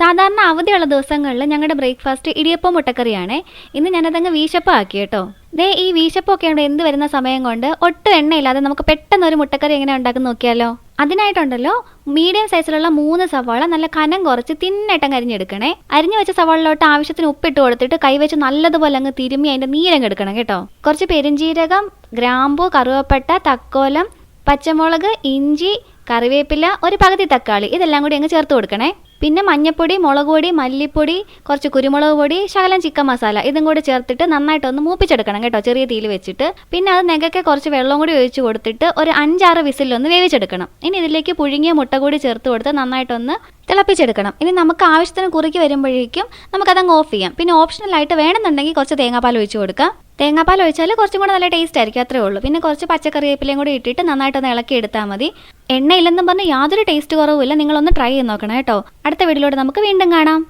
സാധാരണ അവധിയുള്ള ദിവസങ്ങളിൽ ഞങ്ങളുടെ ബ്രേക്ക്ഫാസ്റ്റ് ഇടിയപ്പം മുട്ടക്കറിയാണേ. ഇന്ന് ഞാനതങ്ങ് വീശപ്പം ആക്കി കേട്ടോ. ദേ ഈ വീശപ്പൊക്കെ ഉണ്ട് എന്ത് വരുന്ന സമയം കൊണ്ട് ഒട്ടും എണ്ണയില്ലാതെ നമുക്ക് പെട്ടെന്ന് ഒരു മുട്ടക്കറി എങ്ങനെ ഉണ്ടാക്കുന്ന നോക്കിയാലോ. അതിനായിട്ടുണ്ടല്ലോ മീഡിയം സൈസിലുള്ള 3 സവാള നല്ല കനം കുറച്ച് തിന്നേട്ടം കരിഞ്ഞെടുക്കണേ. അരിഞ്ഞു വെച്ച സവാളിലോട്ട് ആവശ്യത്തിന് ഉപ്പിട്ട് കൊടുത്തിട്ട് കൈവച്ച് നല്ലതുപോലെ അങ്ങ് തിരുമ്മി അതിന്റെ നീരങ്ങ് എടുക്കണം കേട്ടോ. കുറച്ച് പെരിഞ്ചീരകം, ഗ്രാമ്പു, കറുവപ്പട്ട, തക്കോലം, പച്ചമുളക്, ഇഞ്ചി, കറിവേപ്പില, ഒരു പകുതി തക്കാളി ഇതെല്ലാം കൂടി അങ്ങ് ചേർത്ത് കൊടുക്കണേ. പിന്നെ മഞ്ഞപ്പൊടി, മുളക് പൊടി, മല്ലിപ്പൊടി, കുറച്ച് കുരുമുളക് പൊടി, ശകലം ചിക്കൻ മസാല ഇതും കൂടി ചേർത്തിട്ട് നന്നായിട്ടൊന്ന് മൂപ്പിച്ചെടുക്കണം കേട്ടോ, ചെറിയ തീയിൽ വെച്ചിട്ട്. പിന്നെ അത് നെകക്കെ കുറച്ച് വെള്ളം കൂടി ഒഴിച്ച് കൊടുത്തിട്ട് ഒരു 5-6 വിസിലൊന്ന് വേവിച്ചെടുക്കണം. ഇനി ഇതിലേക്ക് പുഴുങ്ങിയ മുട്ട കൂടി ചേർത്ത് കൊടുത്ത് നന്നായിട്ടൊന്ന് തിളപ്പിച്ചെടുക്കണം. ഇനി നമുക്ക് ആവശ്യത്തിന് കുറുക്കി വരുമ്പോഴേക്കും നമുക്കതങ്ങ് ഓഫ് ചെയ്യാം. പിന്നെ ഓപ്ഷണലായിട്ട് വേണമെന്നുണ്ടെങ്കിൽ കുറച്ച് തേങ്ങാപ്പാൽ ഒഴിച്ച് കൊടുക്കാം. തേങ്ങാപ്പാൽ ഒഴിച്ചാൽ കുറച്ചും കൂടെ നല്ല ടേസ്റ്റ് ആയിരിക്കും, അത്രേ ഉള്ളൂ. പിന്നെ കുറച്ച് പച്ചക്കറിവേപ്പിലയും കൂടി ഇട്ടിട്ട് നന്നായിട്ടൊന്ന് ഇളക്കി എടുത്താൽ മതി. എണ്ണയില്ലെന്നും പറഞ്ഞ് യാതൊരു ടേസ്റ്റ് കുറവുമില്ല. നിങ്ങളൊന്ന് ട്രൈ ചെയ്ത് നോക്കണം കേട്ടോ. അടുത്ത വീഡിയോയിലൂടെ നമുക്ക് വീണ്ടും കാണാം.